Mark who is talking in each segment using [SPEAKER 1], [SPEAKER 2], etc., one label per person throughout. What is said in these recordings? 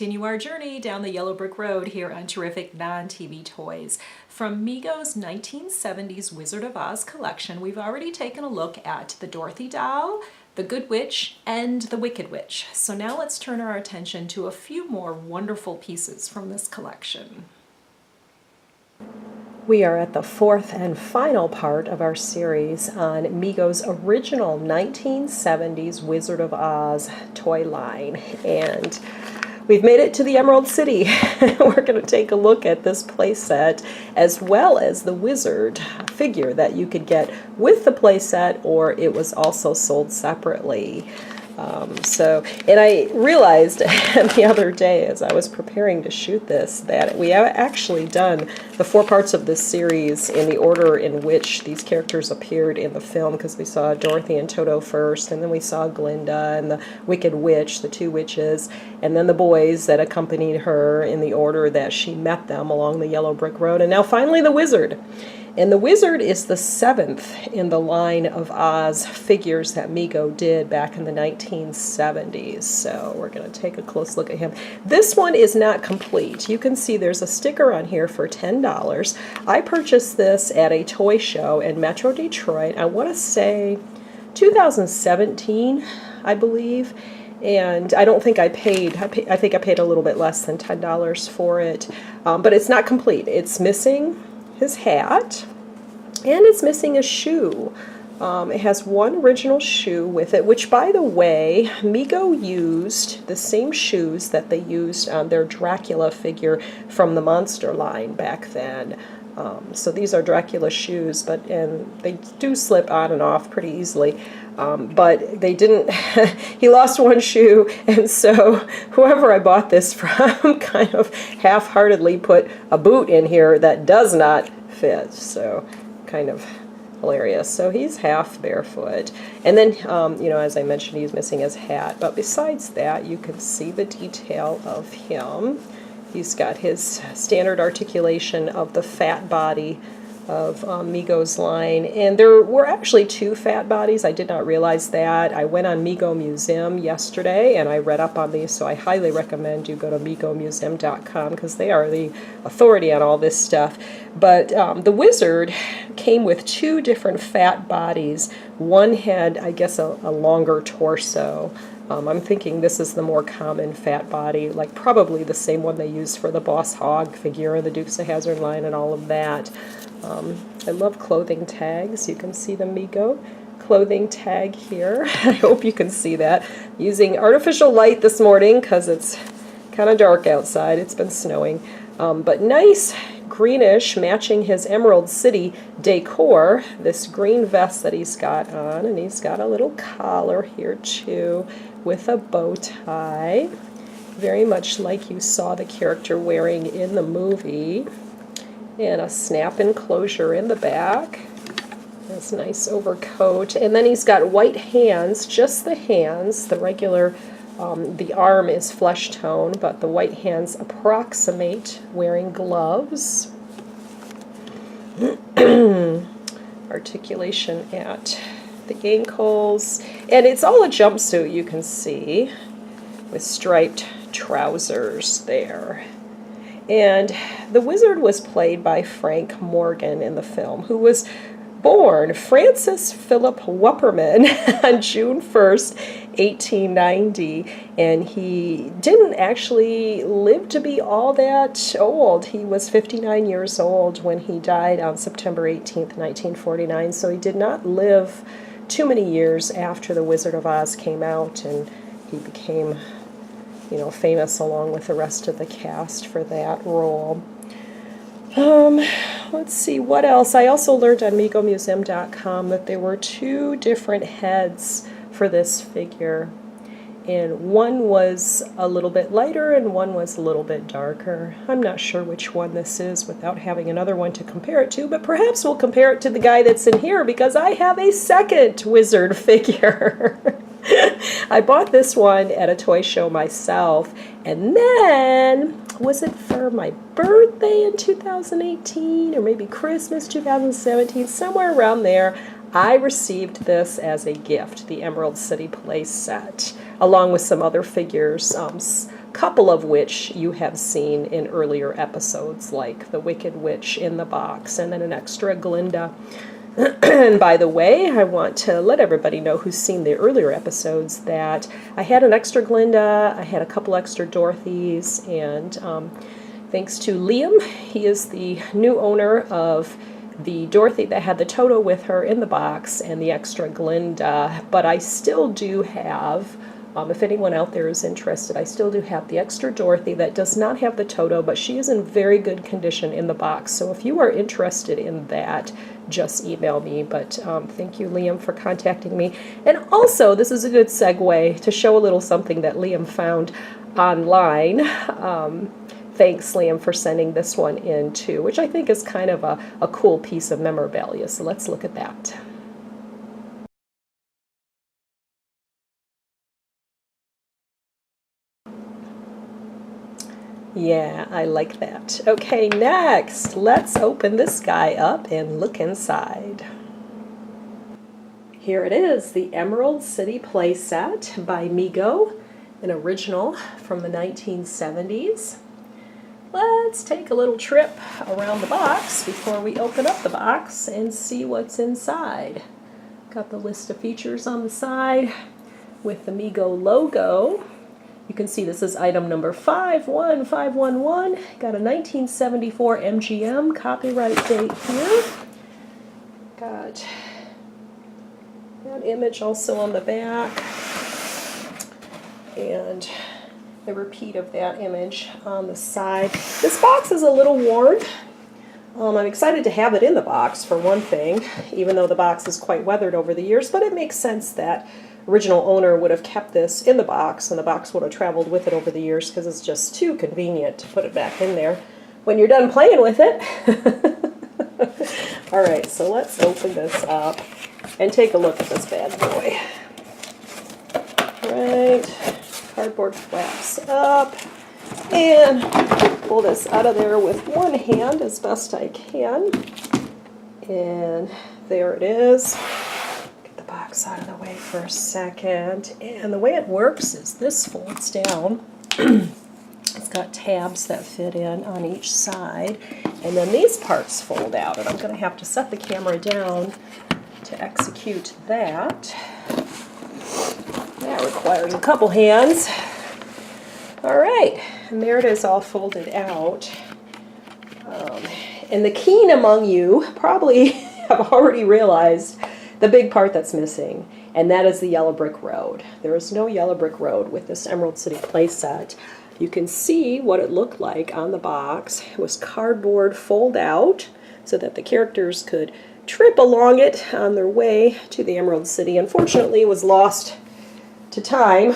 [SPEAKER 1] continue our journey down the yellow brick road here on terrific non-TV toys. From Mego's 1970s Wizard of Oz collection, we've already taken a look at the Dorothy doll, the Good Witch, and the Wicked Witch. So now let's turn our attention to a few more wonderful pieces from this collection. We are at the fourth and final part of our series on Mego's original 1970s Wizard of Oz toy line, and we've made it to the Emerald City. We're going to take a look at this playset as well as the wizard figure that you could get with the playset, or it was also sold separately. And I realized the other day as I was preparing to shoot this that we have actually done the 4 parts of this series in the order in which these characters appeared in the film, because we saw Dorothy and Toto first, and then we saw Glinda and the Wicked Witch, the 2 witches, and then the boys that accompanied her in the order that she met them along the yellow brick road, and now finally the wizard. And the wizard is the 7th in the line of Oz figures that Mego did back in the 1970s. So we're going to take a close look at him. This one is not complete. You can see there's a sticker on here for $10. I purchased this at a toy show in Metro Detroit. I want to say 2017, I believe. And I don't think I think I paid a little bit less than $10 for it. But it's not complete. It's missing his hat, and it's missing a shoe. It has one original shoe with it, which, by the way, Mego used the same shoes that they used on their Dracula figure from the Monster line back then. So these are Dracula shoes, and they do slip on and off pretty easily. But they didn't, he lost one shoe, and so whoever I bought this from kind of half-heartedly put a boot in here that does not fit, so kind of hilarious. So he's half barefoot, and then, you know, as I mentioned, he's missing his hat, but besides that, you can see the detail of him. He's got his standard articulation of the fat body of Mego's line, and there were actually 2 fat bodies. I did not realize that. I went on Mego Museum yesterday and I read up on these, so I highly recommend you go to megomuseum.com because they are the authority on all this stuff. But the wizard came with 2 different fat bodies. One had, I guess, a longer torso. I'm thinking this is the more common fat body, like probably the same one they used for the Boss Hogg figure and the Dukes of Hazzard line and all of that. I love clothing tags. You can see the Mego clothing tag here. I hope you can see that. Using artificial light this morning because it's kind of dark outside. It's been snowing. But nice greenish, matching his Emerald City decor. This green vest that he's got on, and he's got a little collar here too with a bow tie. Very much like you saw the character wearing in the movie. And a snap enclosure in the back. This nice overcoat. And then he's got white hands, just the hands. The regular, the arm is flesh tone, but the white hands approximate wearing gloves. Articulation at the ankles. And it's all a jumpsuit, you can see, with striped trousers there. And the wizard was played by Frank Morgan in the film, who was born Francis Philip Wupperman on June 1st, 1890, and he didn't actually live to be all that old. He was 59 years old when he died on September 18th, 1949, so he did not live too many years after The Wizard of Oz came out, and he became, you know, famous along with the rest of the cast for that role. Let's see, what else? I also learned on megomuseum.com that there were 2 different heads for this figure. And one was a little bit lighter and one was a little bit darker. I'm not sure which one this is without having another one to compare it to, but perhaps we'll compare it to the guy that's in here because I have a second wizard figure. I bought this one at a toy show myself, and then, was it for my birthday in 2018 or maybe Christmas 2017, somewhere around there, I received this as a gift, the Emerald City play set, along with some other figures, couple of which you have seen in earlier episodes, like the Wicked Witch in the box, and then an extra Glinda. And by the way, I want to let everybody know who's seen the earlier episodes that I had an extra Glinda, I had a couple extra Dorothys, and thanks to Liam, he is the new owner of the Dorothy that had the Toto with her in the box and the extra Glinda. But I still do have, if anyone out there is interested, I still do have the extra Dorothy that does not have the Toto, but she is in very good condition in the box. So if you are interested in that, just email me. But thank you, Liam, for contacting me. And also, this is a good segue to show a little something that Liam found online. Thanks, Liam, for sending this one in, too, which I think is kind of a cool piece of memorabilia. So let's look at that. Yeah, I like that. Okay, next, let's open this guy up and look inside. Here it is, the Emerald City playset by Mego, an original from the 1970s. Let's take a little trip around the box before we open up the box and see what's inside. Got the list of features on the side with the Mego logo. You can see this is item number 51511. Got a 1974 MGM copyright date here. Got that image also on the back. And the repeat of that image on the side. This box is a little worn. I'm excited to have it in the box, for one thing, even though the box is quite weathered over the years, but it makes sense that original owner would have kept this in the box, and the box would have traveled with it over the years because it's just too convenient to put it back in there when you're done playing with it. All right, so let's open this up and take a look at this bad boy. All right. Cardboard flaps up, and pull this out of there with one hand as best I can. And there it is. Get the box out of the way for a second. And the way it works is this folds down. It's got tabs that fit in on each side, and then these parts fold out. And I'm going to have to set the camera down to execute that. That requires a couple hands. All right, and there it is all folded out. And the keen among you probably have already realized the big part that's missing, and that is the yellow brick road. There is no yellow brick road with this Emerald City playset. You can see what it looked like on the box. It was cardboard fold out so that the characters could trip along it on their way to the Emerald City. Unfortunately, it was lost to time,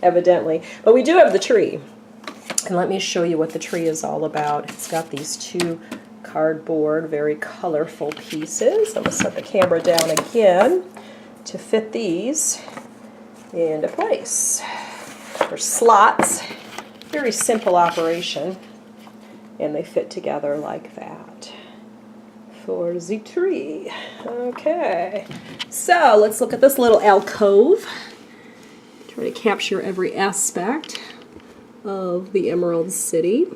[SPEAKER 1] evidently. But we do have the tree. And let me show you what the tree is all about. It's got these two cardboard, very colorful pieces. I'm going to set the camera down again to fit these into place. There's slots. Very simple operation. And they fit together like that for the tree. Okay, so let's look at this little alcove. Try to capture every aspect of the Emerald City.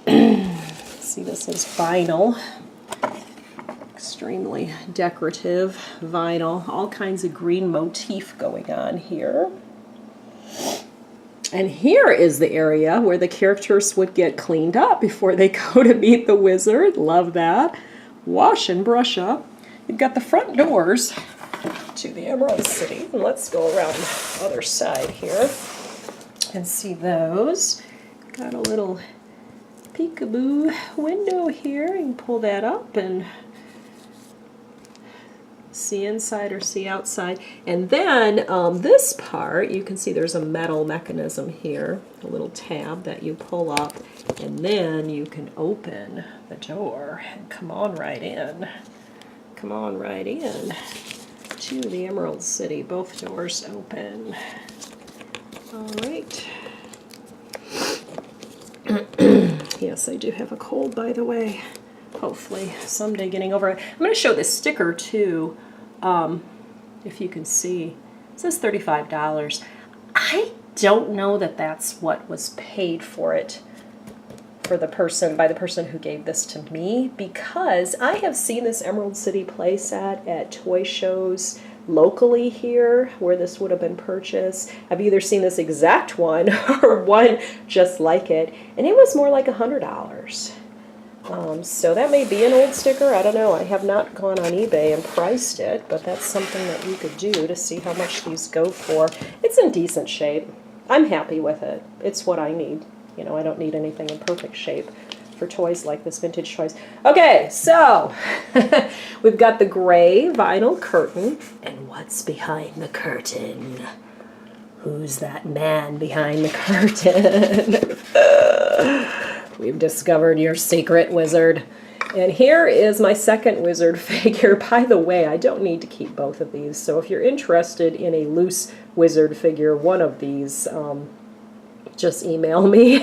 [SPEAKER 1] See, this is vinyl. Extremely decorative vinyl. All kinds of green motif going on here. And here is the area where the characters would get cleaned up before they go to meet the wizard. Love that. Wash and brush up. You've got the front doors to the Emerald City. And let's go around the other side here and see those. Got a little peekaboo window here. You can pull that up and see inside or see outside. And then this part, you can see there's a metal mechanism here, a little tab that you pull up, and then you can open the door and come on right in. Come on right in to the Emerald City. Both doors open. All right. Yes, I do have a cold, by the way. Hopefully someday getting over it. I'm going to show this sticker too, if you can see. It says $35. I don't know that that's what was paid for it for the person, by the person who gave this to me, because I have seen this Emerald City playset at toy shows locally here where this would have been purchased. I've either seen this exact one or one just like it, and it was more like $100. So that may be an old sticker. I don't know. I have not gone on eBay and priced it, but that's something that you could do to see how much these go for. It's in decent shape. I'm happy with it. It's what I need. You know, I don't need anything in perfect shape for toys like this, vintage toys. Okay, so we've got the gray vinyl curtain. And what's behind the curtain? Who's that man behind the curtain? We've discovered your secret, wizard. And here is my second wizard figure. By the way, I don't need to keep both of these, so if you're interested in a loose wizard figure, one of these, just email me.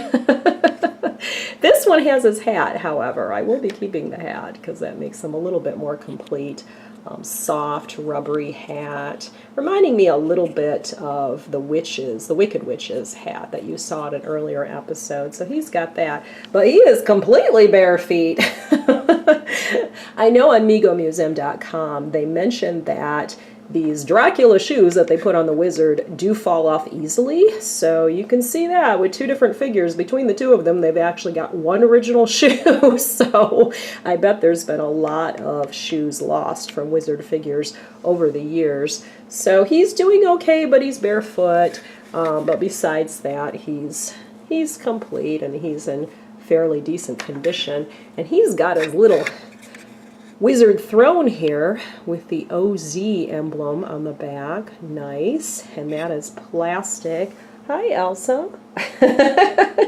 [SPEAKER 1] This one has his hat, however. I will be keeping the hat because that makes him a little bit more complete. Soft, rubbery hat, reminding me a little bit of the Wicked Witch's hat that you saw in an earlier episode. So he's got that, but he is completely bare feet. I know on MegoMuseum.com they mentioned that these Dracula shoes that they put on the wizard do fall off easily, so you can see that with two different figures. Between the two of them, they've actually got one original shoe, so I bet there's been a lot of shoes lost from wizard figures over the years. So he's doing okay, but he's barefoot, but besides that, he's complete, and he's in fairly decent condition, and he's got his little wizard throne here with the OZ emblem on the back. Nice. And that is plastic. Hi, Elsa.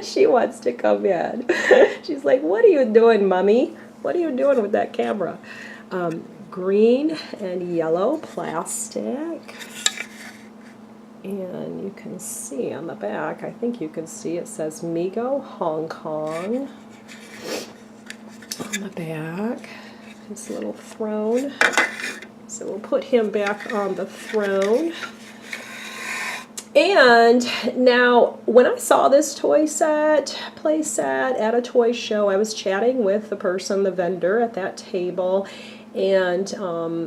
[SPEAKER 1] She wants to come in. She's like, what are you doing, Mommy? What are you doing with that camera? Green and yellow plastic. And you can see on the back, I think you can see it says Mego, Hong Kong on the back. This little throne. So we'll put him back on the throne. And now, when I saw this playset at a toy show, I was chatting with the person, the vendor at that table, and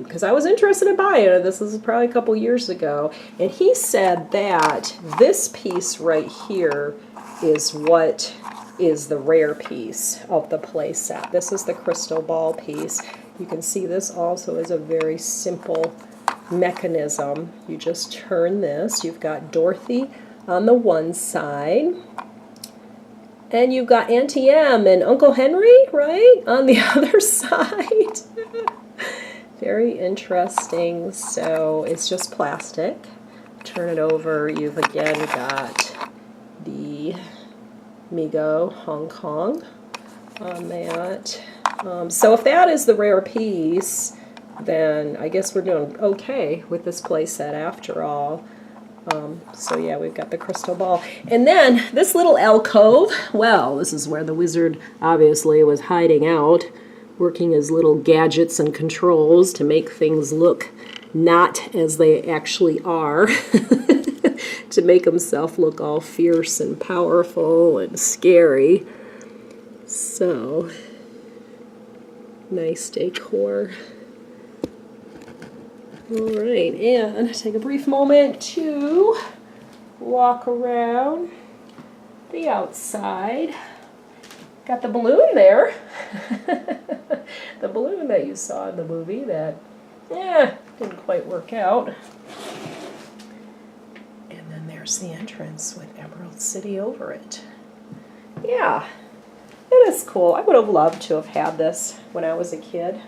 [SPEAKER 1] because I was interested in buying it. This was probably a couple years ago, and he said that this piece right here is what is the rare piece of the playset. This is the crystal ball piece. You can see this also is a very simple mechanism. You just turn this. You've got Dorothy on the one side, and you've got Auntie Em and Uncle Henry, right, on the other side. Very interesting. So it's just plastic. Turn it over. You've again got the Mego, Hong Kong on that. So if that is the rare piece, then I guess we're doing okay with this playset after all. So yeah, we've got the crystal ball. And then this little alcove, well, this is where the wizard obviously was hiding out, working his little gadgets and controls to make things look not as they actually are. To make himself look all fierce and powerful and scary. So, nice decor. Alright, and take a brief moment to walk around the outside. Got the balloon there. The balloon that you saw in the movie that, didn't quite work out. There's the entrance with Emerald City over it. Yeah, it is cool. I would have loved to have had this when I was a kid.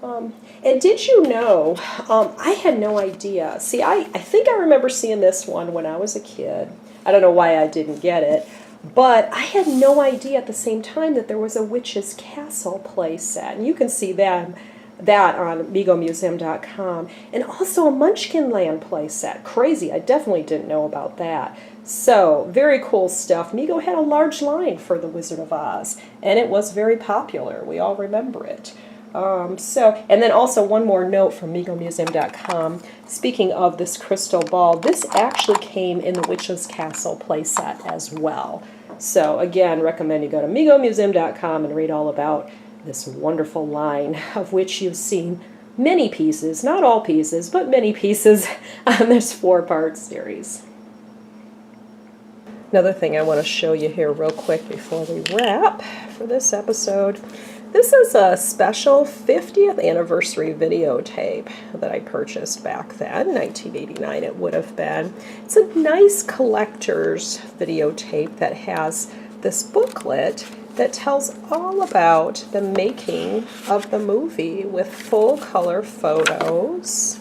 [SPEAKER 1] And did you know, I had no idea. See, I think I remember seeing this one when I was a kid. I don't know why I didn't get it, but I had no idea at the same time that there was a Witch's Castle playset. And you can see that on MegoMuseum.com, and also a Munchkinland playset. Crazy, I definitely didn't know about that. So, very cool stuff. Mego had a large line for The Wizard of Oz, and it was very popular. We all remember it. And then also one more note from MegoMuseum.com. Speaking of this crystal ball, this actually came in the Witch's Castle playset as well. So again, recommend you go to MegoMuseum.com and read all about this wonderful line, of which you've seen many pieces, not all pieces, but many pieces on this 4-part series. Another thing I want to show you here real quick before we wrap for this episode. This is a special 50th anniversary videotape that I purchased back then, 1989 it would have been. It's a nice collector's videotape that has this booklet that tells all about the making of the movie with full color photos.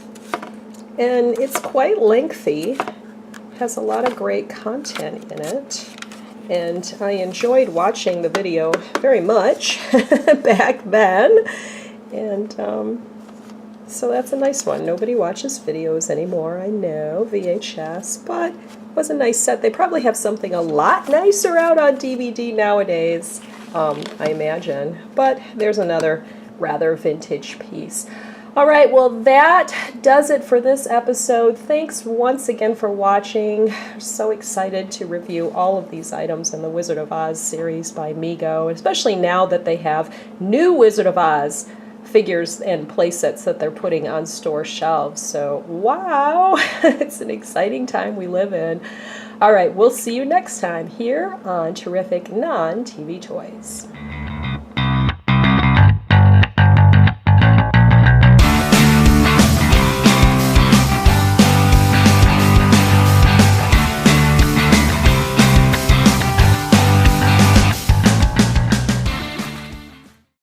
[SPEAKER 1] And it's quite lengthy, has a lot of great content in it. And I enjoyed watching the video very much back then. And so that's a nice one. Nobody watches videos anymore, I know, VHS, but it was a nice set. They probably have something a lot nicer out on DVD nowadays, I imagine. But there's another rather vintage piece. All right, well, that does it for this episode. Thanks once again for watching. I'm so excited to review all of these items in the Wizard of Oz series by Mego, especially now that they have new Wizard of Oz figures and playsets that they're putting on store shelves. So, wow, it's an exciting time we live in. All right, we'll see you next time here on Terrific Non-TV Toys.